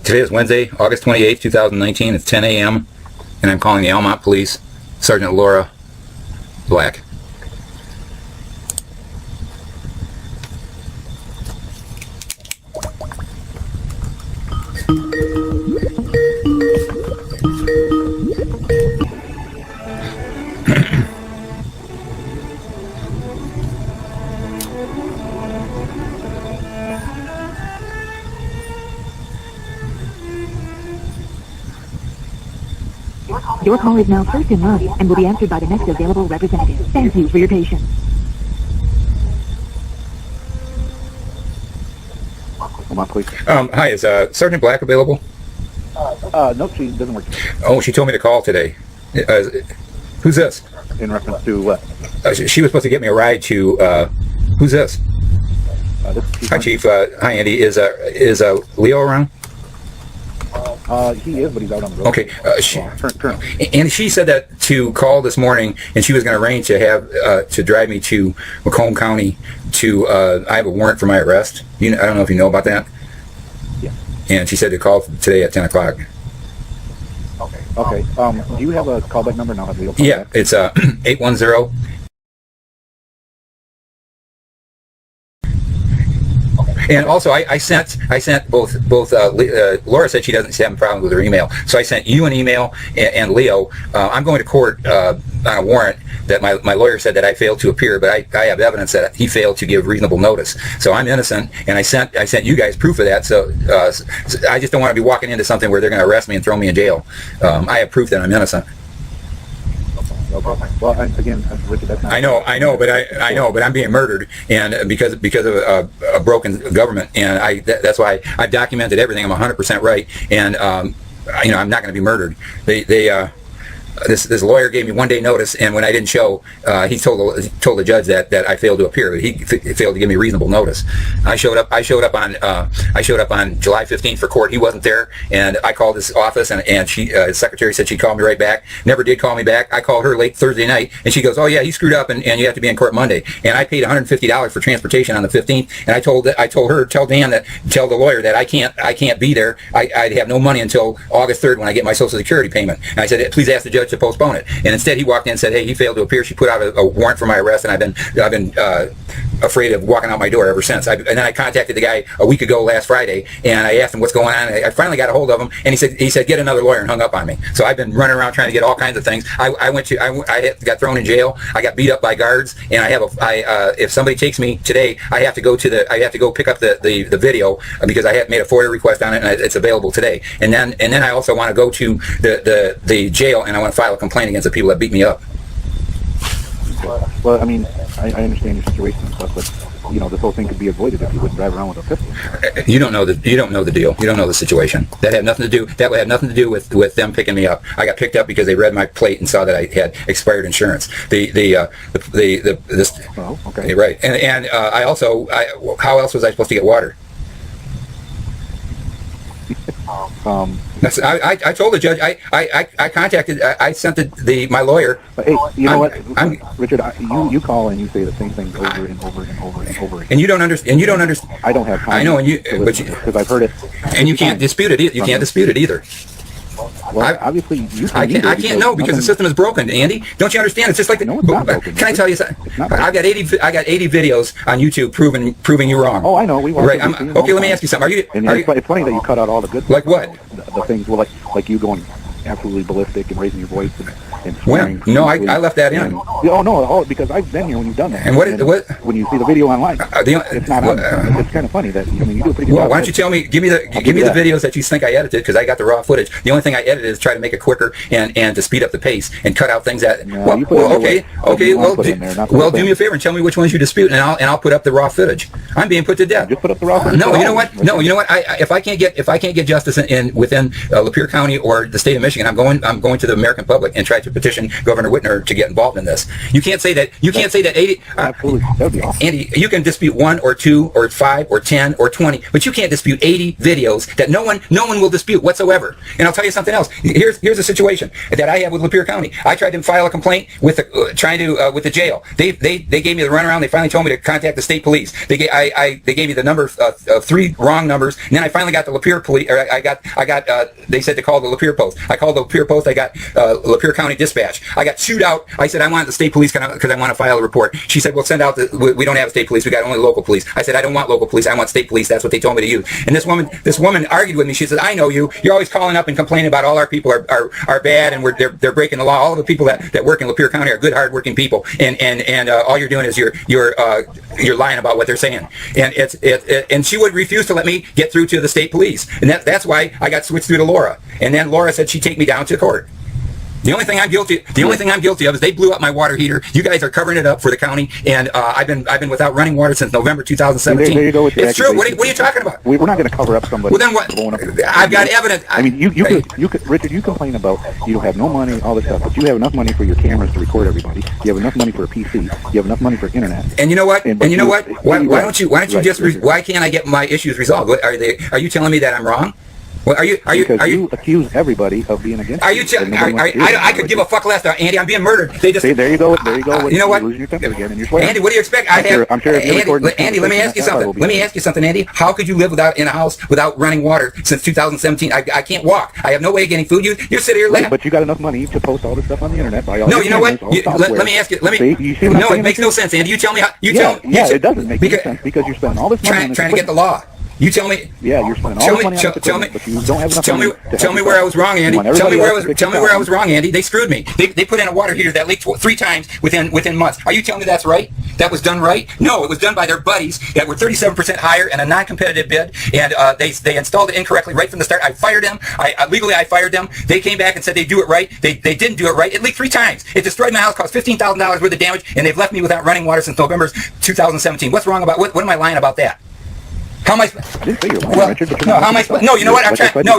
Today is Wednesday, August 28th, 2019. It's 10 a.m. and I'm calling the Almont Police, Sergeant Laura Black. Your call is now first in line and will be answered by the next available representative. Thank you for your patience. Almont Police. Hi, is Sergeant Black available? No, she doesn't work. Oh, she told me to call today. Who's this? In reference to what? She was supposed to get me a ride to, who's this? This is Chief. Hi, Chief. Hi, Andy. Is Leo around? He is, but he's out on the road. Okay. Currently. And she said that to call this morning, and she was going to arrange to have to drive me to Macomb County to. I have a warrant for my arrest. I don't know if you know about that. Yeah. And she said to call today at 10 o'clock. Okay. Do you have a callback number now? Yeah, it's 810. And also, I sent both. Laura said she doesn't have a problem with her email, so I sent you an email and Leo. I'm going to court on a warrant that my lawyer said that I failed to appear, but I have evidence that he failed to give reasonable notice. So I'm innocent, and I sent you guys proof of that. So I just don't want to be walking into something where they're going to arrest me and throw me in jail. I have proof that I'm innocent. Okay. Well, again, Richard, that's not. I know, but I'm being murdered, and because of a broken government, and that's why I've documented everything. I'm 100% right, and I'm not going to be murdered. This lawyer gave me 1 day notice, and when I didn't show, he told the judge that I failed to appear. But he failed to give me reasonable notice. I showed up on July 15th for court. He wasn't there, and I called his office, and his secretary said she'd call me right back. Never did call me back. I called her late Thursday night, and she goes, "Oh yeah, you screwed up, and you have to be in court Monday." And I paid $150 for transportation on the 15th, and I told her, tell the lawyer that I can't be there. I'd have no money until August 3rd when I get my Social Security payment. And I said, please ask the judge to postpone it. And instead he walked in and said, hey, he failed to appear. She put out a warrant for my arrest, and I've been afraid of walking out my door ever since. And then I contacted the guy a week ago last Friday, and I asked him what's going on. I finally got a hold of him, and he said get another lawyer, and hung up on me. So I've been running around trying to get all kinds of things. I got thrown in jail. I got beat up by guards, and if somebody takes me today, I have to go pick up the video because I have made a FOIA request on it, and it's available today. And then I also want to go to the jail, and I want to file a complaint against the people that beat me up. Well, I mean, I understand your situation and stuff, but this whole thing could be avoided if you wouldn't drive around with a pistol. You don't know the deal. You don't know the situation. That would have nothing to do with them picking me up. I got picked up because they read my plate and saw that I had expired insurance. Oh, okay. Right. And I also how else was I supposed to get water? I told the judge. I sent my lawyer. But hey, you know what, Richard? You call and you say the same thing over and over and over and over again. And you don't understand. I don't have time. I know, because I've heard it. And you can't dispute it. You can't dispute it either. Well, obviously you I can't know because the system is broken, Andy. Don't you understand? It's just like no, it's not broken. Can I tell you something? I got 80 videos on YouTube proving you wrong. Oh, I know. Right. Okay. Let me ask you something. It's funny that you cut out all the good. Like what? The things like you going absolutely ballistic and raising your voice and swearing. When? No, I left that in. Oh no, because I've been here when you've done that. And what? When you see the video online, it's not on. It's kind of funny that you do a pretty good job. Why don't you tell me? Give me the videos that you think I edited, because I got the raw footage. The only thing I edited is try to make it quicker and to speed up the pace and cut out things that. Do me a favor and tell me which ones you dispute, and I'll put up the raw footage. I'm being put to death. Just put up the raw footage. No, you know what? If I can't get justice within LAPEER County or the state of Michigan, I'm going to the American public and try to to petition Governor Whitmer to get involved in this. You can't say that. You can't say that 80. Absolutely, that would be awesome. Andy, you can dispute 1 or 2 or 5 or 10 or 20, but you can't dispute 80 videos that no one will dispute whatsoever. And I'll tell you something else. Here's a situation that I have with Lapeer County. I tried to file a complaint with the with the jail. They gave me the runaround. They finally told me to contact the state police. They gave me the number of 3 wrong numbers, and then I finally got the Lapeer police. Or I got they said to call the Lapeer Post. I called the Lapeer Post. I got Lapeer County Dispatch. I got chewed out. I said I wanted the state police because I want to file a report. She said, well, send out we don't have state police. We got only local police. I said I don't want local police. I want state police. That's what they told me to use. And this woman argued with me. She said, I know you. You're always calling up and complaining about all our people are bad and they're breaking the law. All the people that work in Lapeer County are good, hardworking people. And all you're doing is you're lying about what they're saying. And and she would refuse to let me get through to the state police. And that's why I got switched through to Laura. And then Laura said she'd take me down to court. The only thing I'm guilty of is they blew up my water heater. You guys are covering it up for the county, and I've been without running water since November 2017. There you go with it's true. What are you talking about? We're not going to cover up somebody. Well, then what? I've got evidence. I mean, you could, Richard, you complain about you don't have no money, all this stuff, but you have enough money for your cameras to record everybody. You have enough money for a PC. You have enough money for internet. And you know what? Why can't I get my issues resolved? Are you telling me that I'm wrong? Well, are you accuse everybody of being against? I could give a fuck less, Andy. I'm being murdered. They just there you go. You know what? Losing your temper again, and you're swearing. Andy, what do you expect? I'm sure. Andy, let me ask you something. Let me ask you something, Andy. How could you live in a house without running water since 2017? I can't walk. I have no way of getting food. You're sitting here laughing. But you got enough money to post all this stuff on the internet. No, you know what? Let me ask you. No, it makes no sense, Andy. You tell me how. Yeah, it doesn't make any sense because you're spending all this money trying to get the law. You tell me. Yeah, you're spending all the money on this equipment, but you don't have enough money. Tell me where I was wrong, Andy. Tell me where I was wrong, Andy. They screwed me. They put in a water heater that leaked 3 times within months. Are you telling me that's right? That was done right? No, it was done by their buddies that were 37% higher and a non-competitive bid, and they installed it incorrectly right from the start. I fired them. Legally I fired them. They came back and said they do it right. They didn't do it right. It leaked 3 times. It destroyed my house, caused $15,000 worth of damage, and they've left me without running water since November 2017. What's wrong about what am I lying about that? How am I? No, you know what? I'm trying. No,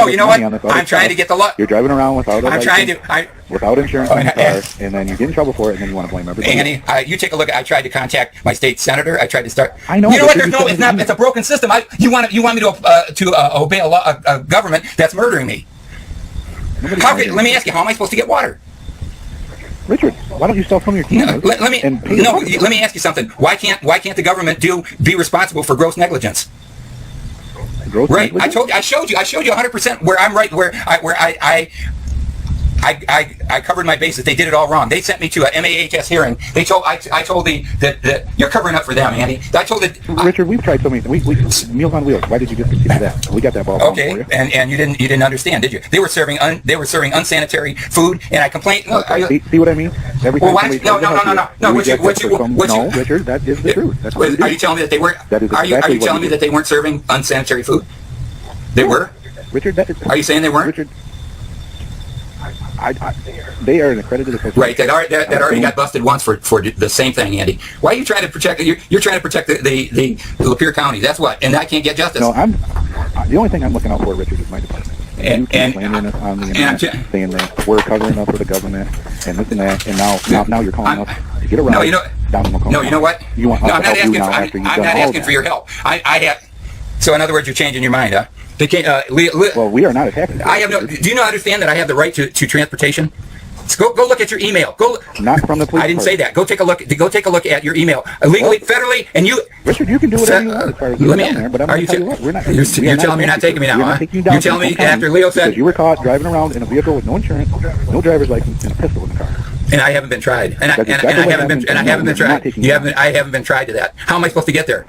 you know what? I'm trying to get the law. You're driving around without without insurance on your car, and then you get in trouble for it, and then you want to blame everybody. Andy, you take a look. I tried to contact my state senator. I tried to start. I know. You know what? It's not. It's a broken system. You want me to obey a government that's murdering me? Let me ask you. How am I supposed to get water? Richard, why don't you sell some of your cameras? Let me ask you something. Why can't the government be responsible for gross negligence? Right. Negligence? I showed you 100% where I'm right. Where I covered my bases. They did it all wrong. They sent me to a MAHS hearing. I told that you're covering up for them, Andy. I told it. Richard, we've tried so many things. Meals on Wheels. Why did you just continue that? We got that ball. Okay, for you. And you didn't understand, did you? They were serving unsanitary food, and I complained. See what I mean? Every time no. Richard, that is the truth. That's what are you telling me that they weren't? That is exactly are you telling me that they weren't serving unsanitary food? They were. Richard, are you saying they weren't? Richard, they are an accredited association. Right, that already got busted once for the same thing, Andy. Why are you trying to protect? You're trying to protect the Lapeer County. That's what, and I can't get justice. No, the only thing I'm looking out for, Richard, is my department. You keep blaming us on the internet, saying that we're covering up for the government and this and that, and now you're calling us to get around. No, you know what? You want I'm not asking for your help. I have. So in other words, you're changing your mind, huh? They can't, well, we are not attacking. Do you not understand that I have the right to transportation? Go look at your email. Not from the police. I didn't say that. Go take a look at your email. Legally, federally, and you. Richard, you can do whatever you want as far as you're down there, but I'm going to tell you what, we're not. You're telling me you're not taking me now, huh? You're telling me after Leo said because you were caught driving around in a vehicle with no insurance, no driver's license, and a pistol in the car. And I haven't been tried. I haven't been tried to that. How am I supposed to get there?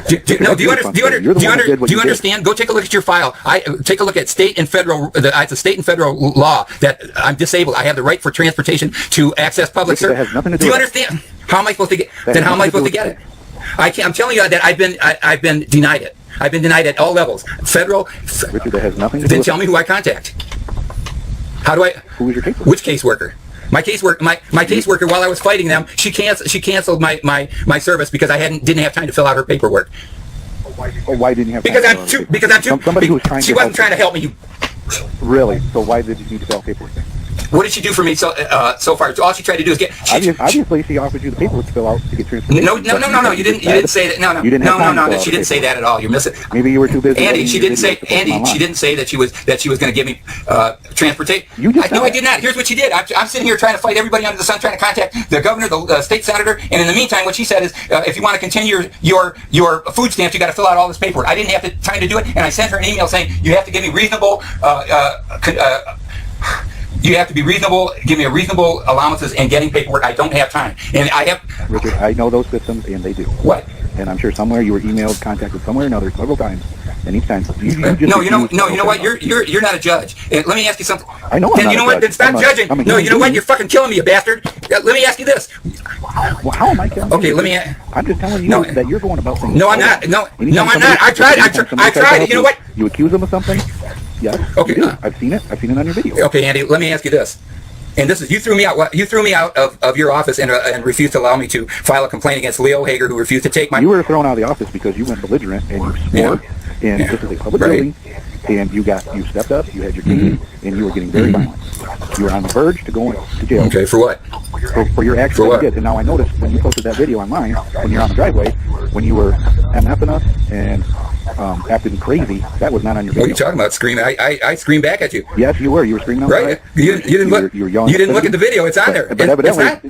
Do you understand? Go take a look at your file. Take a look at state and federal. It's a state and federal law that I'm disabled. I have the right for transportation to access public service. Do you understand? How am I supposed to get? Then how am I supposed to get it? I'm telling you that I've been denied it. I've been denied at all levels. Federal. Richard, that has nothing to do. Then tell me who I contact. How do I? Who is your caseworker? Which caseworker? My caseworker, while I was fighting them, she canceled my service because I didn't have time to fill out her paperwork. Why didn't you have time? Because I'm too. Somebody who was trying she wasn't trying to help me. Really? So why did you need to fill out paperwork then? What did she do for me so far? All she tried to do is get. Obviously, she offered you the paperwork to fill out to get transportation. No. You didn't say that. No. She didn't say that at all. You're missing. Maybe you were too busy. Andy, she didn't say. Andy, she didn't say that she was going to give me transportation. No, I did not. Here's what she did. I'm sitting here trying to fight everybody under the sun, trying to contact the governor, the state senator, and in the meantime, what she said is, if you want to continue your food stamps, you got to fill out all this paperwork. I didn't have the time to do it, and I sent her an email saying you have to give me reasonable. You have to be reasonable, give me a reasonable allowances and getting paperwork. I don't have time. And I have... Richard, I know those systems, and they do. What? And I'm sure somewhere you were emailed, contacted somewhere or another several times, and each time... You know what? You're not a judge. And let me ask you something. I know I'm not a judge. Then stop judging. No, you know what? You're fucking killing me, you bastard. Let me ask you this. Well, how am I killing you? Okay, let me... I'm just telling you that you're going about things... No, I'm not. No, I'm not. I tried. You know what? You accuse them of something? Yes. Okay. I've seen it. I've seen it on your video. Okay, Andy, let me ask you this. And this is, you threw me out of your office and refused to allow me to file a complaint against Leo Hager, who refused to take my... You were thrown out of the office because you went belligerent and you swore, and this is a public building, and you stepped up, you had your cane, and you were getting very violent. You were on the verge to go to jail. Okay, for what? For your actions that you did. And now I noticed when you posted that video online, when you're on the driveway, when you were MFing us and acting crazy, that was not on your video. What are you talking about? Screaming? I screamed back at you. Yes, you were. You were screaming outside. Right. You didn't look. You didn't look at the video. It's on there. But evidently,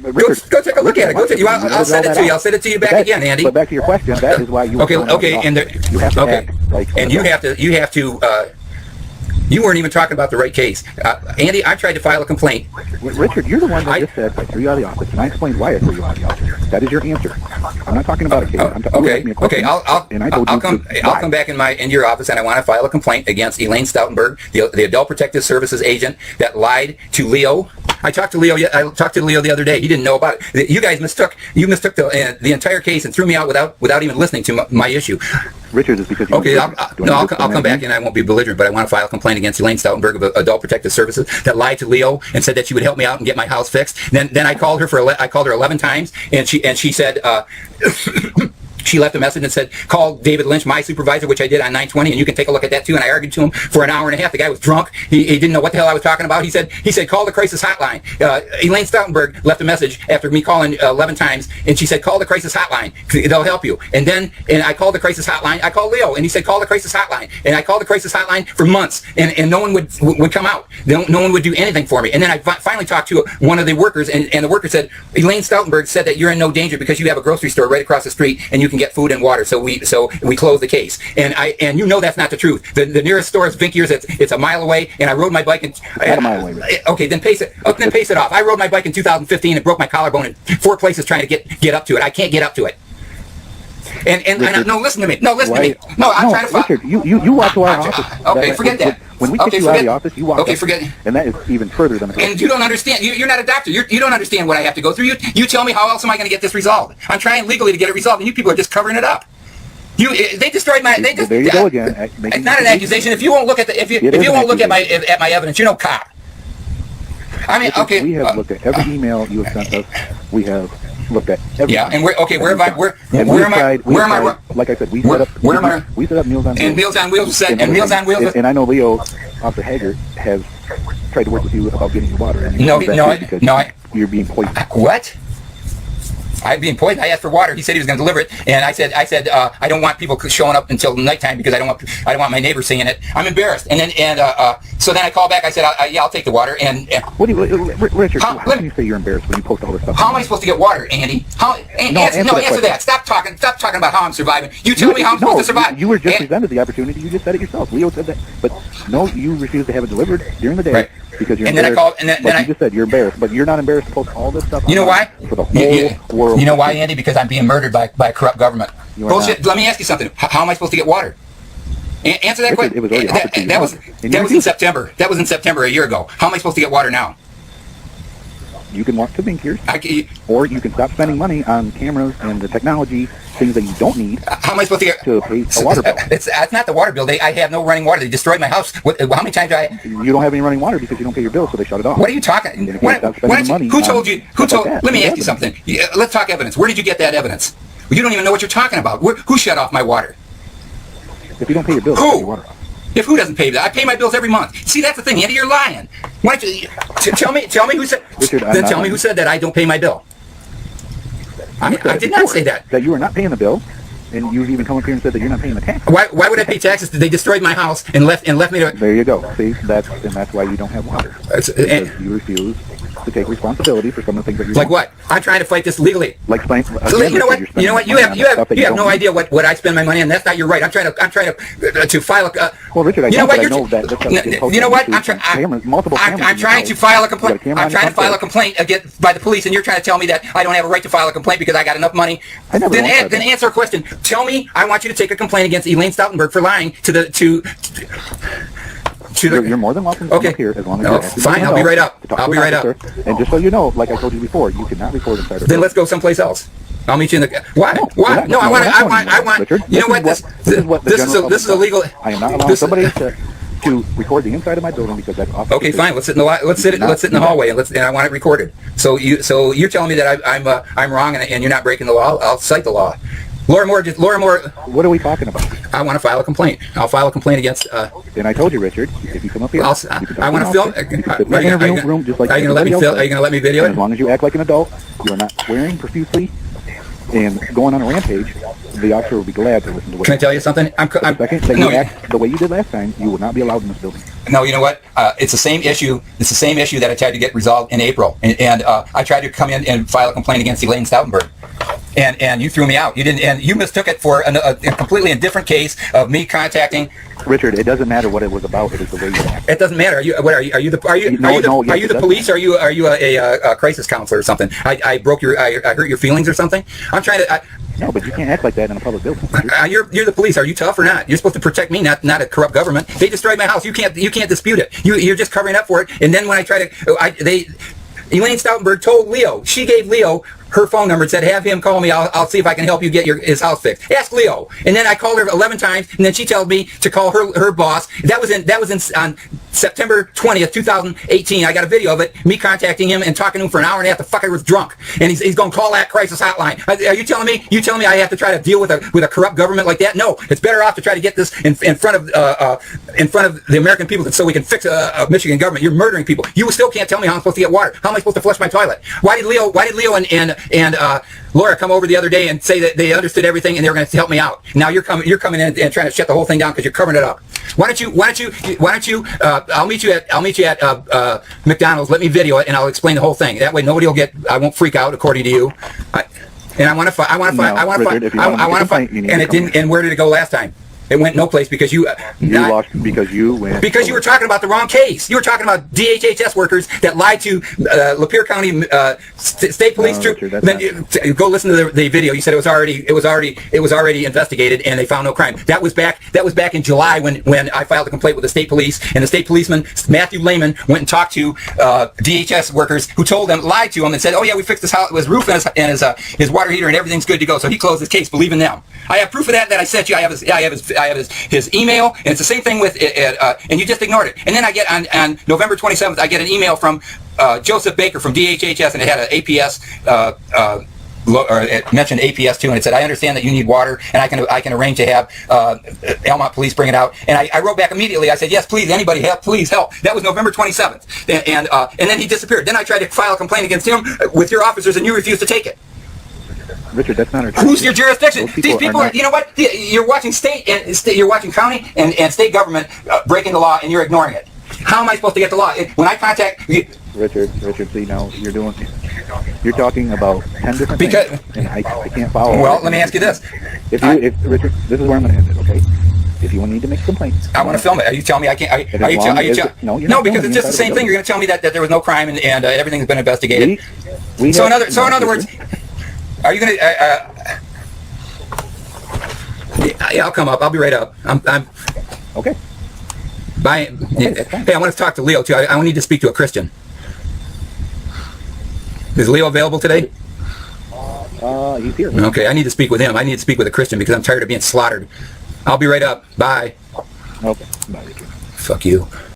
go take a look at it. I'll send it to you. I'll send it to you back again, Andy. But back to your question, that is why you were okay, and you have to act like... And you have to. You weren't even talking about the right case. Andy, I tried to file a complaint. Richard, you're the one that just said I threw you out of the office, and I explained why I threw you out of the office. That is your answer. I'm not talking about a case. Okay. I'll come back in your office, and I want to file a complaint against Elaine Stoutenberg, the Adult Protective Services agent that lied to Leo. I talked to Leo the other day. He didn't know about it. You guys mistook the entire case and threw me out without even listening to my issue. Richard, is because I'll come back and I won't be belligerent, but I want to file a complaint against Elaine Stoutenberg of Adult Protective Services that lied to Leo and said that she would help me out and get my house fixed. Then I called her I called her 11 times, and she said she left a message and said, call David Lynch, my supervisor, which I did on 9/20, and you can take a look at that too. And I argued to him for an hour and a half. The guy was drunk. He didn't know what the hell I was talking about. He said, call the crisis hotline. Elaine Stoutenberg left a message after me calling 11 times, and she said, call the crisis hotline. They'll help you. And I called the crisis hotline. I called Leo, and he said, call the crisis hotline. And I called the crisis hotline for months, and no one would come out. No one would do anything for me. And then I finally talked to one of the workers, and the worker said, Elaine Stoutenberg said that you're in no danger because you have a grocery store right across the street, and you can get food and water. So we closed the case, and you know that's not the truth. The nearest store is Vinkier's. It's a mile away, and I rode my bike. Not a mile away. Okay, then pace it off. I rode my bike in 2015 and broke my collarbone in 4 places trying to get up to it. I can't get up to it. And no, listen to me. No, listen to me. No, I'm trying to. Richard, you walk to our office. Okay, forget that. When we kick you out of the office, you walk. Okay, forget. And that is even further than. And you don't understand. You're not a doctor. You don't understand what I have to go through. You tell me how else am I going to get this resolved? I'm trying legally to get it resolved, and you people are just covering it up. They destroyed my. There you go again. It's not an accusation. If you won't look at if you won't look at my evidence, you know, cop. I mean, okay. We have looked at every email you have sent us. We have looked at everything. Yeah, and where am I? Like I said, we set up Meals on Wheels. And Meals on Wheels and Meals on Wheels. And I know Leo, Officer Hager, has tried to work with you about getting your water. And no, you're being poisoned. What? I'm being poisoned. I asked for water. He said he was going to deliver it, and I said I don't want people showing up until nighttime because I don't want my neighbors seeing it. I'm embarrassed. So then I called back. I said I'll take the water. What do you, Richard? How can you say you're embarrassed when you post all this stuff? How am I supposed to get water, Andy? Answer that. Stop talking about how I'm surviving. You tell me how I'm supposed to survive. You were just presented the opportunity. You just said it yourself. Leo said that, but no, you refused to have it delivered during the day. Right. Because you're embarrassed. You just said you're embarrassed, but you're not embarrassed to post all this stuff. You know why? For the whole world. You know why, Andy? Because I'm being murdered by a corrupt government. Bullshit. Let me ask you something. How am I supposed to get water? Answer that question. It was already offered to you. That was in September. That was in September a year ago. How am I supposed to get water now? You can walk to Vinkier's, or you can stop spending money on cameras and the technology, things that you don't need. How am I supposed to get to pay a water bill? It's not the water bill. I have no running water. They destroyed my house. How many times do I? You don't have any running water because you don't pay your bill, so they shut it off. What are you talking? Who told you? Let me ask you something. Let's talk evidence. Where did you get that evidence? You don't even know what you're talking about. Who shut off my water? If you don't pay your bill, you pay your water off. If who doesn't pay that? I pay my bills every month. See, that's the thing, Andy. You're lying. Why don't you tell me who said? Richard, then tell me who said that I don't pay my bill. I did not say that. That you are not paying the bill, and you've even come up here and said that you're not paying the tax. Why would I pay taxes? They destroyed my house and left me to. There you go. See, that's why you don't have water. Because you refuse to take responsibility for some of the things that you're like doing. what? I'm trying to fight this legally. Like again, you know what? You have no idea what I spend my money on. That's not your right. I'm trying to file a. Well, Richard, you know what? I'm trying to file a complaint. I'm trying to file a complaint against by the police, and you're trying to tell me that I don't have a right to file a complaint because I got enough money. Then answer a question. Tell me. I want you to take a complaint against Elaine Stoutenberg for lying to You're more than welcome to come up here as long as you're fine. I'll be right up. I'll be right up. And just so you know, like I told you before, you cannot record inside. Then let's go someplace else. I'll meet you in the. Why? Why? No, I want. Richard, you know what? This is illegal. I am not allowing somebody to record the inside of my building because that's off. Okay, fine. Let's sit in the hallway and I want it recorded. So you're telling me that I'm wrong and you're not breaking the law. I'll cite the law. Laura Moore. What are we talking about? I want to file a complaint. I'll file a complaint against. And I told you, Richard, if you come up here, I want to film. Are you going to let me video it? As long as you act like an adult, you are not swearing profusely and going on a rampage, the officer will be glad to listen to what. Can I tell you something? The second that you act the way you did last time, you will not be allowed in this building. No, you know what? It's the same issue. It's the same issue that I tried to get resolved in April, and I tried to come in and file a complaint against Elaine Stoutenberg. And you threw me out. You didn't, and you mistook it for a completely different case of me contacting. Richard, it doesn't matter what it was about. It is the way you act. It doesn't matter. Are you the police? Or are you a crisis counselor or something? I hurt your feelings or something. I'm trying to. No, but you can't act like that in a public building. You're the police. Are you tough or not? You're supposed to protect me, not a corrupt government. They destroyed my house. You can't dispute it. You're just covering up for it. And then when I try to, Elaine Stoutenberg told Leo. She gave Leo her phone number and said, have him call me. I'll see if I can help you get his house fixed. Ask Leo. And then I called her 11 times, and then she told me to call her boss. That was on September 20th, 2018. I got a video of it, me contacting him and talking to him for an hour and a half. The fucker was drunk, and he's going to call that crisis hotline. Are you telling me? You telling me I have to try to deal with a corrupt government like that? No, it's better off to try to get this in front of the American people so we can fix a Michigan government. You're murdering people. You still can't tell me how I'm supposed to get water. How am I supposed to flush my toilet? Why did Leo and Laura come over the other day and say that they understood everything and they were going to help me out? Now you're coming in and trying to shut the whole thing down because you're covering it up. Why don't you? I'll meet you at McDonald's. Let me video it and I'll explain the whole thing. That way nobody will get. I won't freak out according to you. And I want to fight. And it didn't. And where did it go last time? It went no place because you lost because you went. Because you were talking about the wrong case. You were talking about DHHS workers that lied to Lapeer County State Police troop. Then go listen to the video. You said it was already investigated and they found no crime. That was back in July when I filed a complaint with the state police, and the state policeman Matthew Lehman went and talked to DHS workers who lied to him and said, oh yeah, we fixed his roof and his water heater and everything's good to go. So he closed his case, believing them. I have proof of that I sent you. I have his email, and it's the same thing with and you just ignored it. And then I get on November 27th, I get an email from Joseph Baker from DHHS, and it had an APS. Or it mentioned APS too, and it said, I understand that you need water, and I can arrange to have Almont Police bring it out. And I wrote back immediately. I said, yes, please, anybody help, please help. That was November 27th, and then he disappeared. Then I tried to file a complaint against him with your officers, and you refused to take it. Richard, that's not our. Who's your jurisdiction? These people are, you know what? You're watching you're watching county and state government breaking the law, and you're ignoring it. How am I supposed to get the law? When I contact you, Richard, see now you're talking about 10 different things, and I can't follow. Well, let me ask you this. If Richard, this is where I'm going to end it, okay? If you need to make complaints, I want to film it. Are you telling me I can't? No, because it's just the same thing. You're going to tell me that there was no crime and everything's been investigated. In other words. Are you going to... yeah, I'll come up. I'll be right up. I'm okay. Bye. Hey, I want to talk to Leo, too. I need to speak to a Christian. Is Leo available today? He's here. Okay, I need to speak with him. I need to speak with a Christian because I'm tired of being slaughtered. I'll be right up. Bye. Okay. Bye, Richard. Fuck you.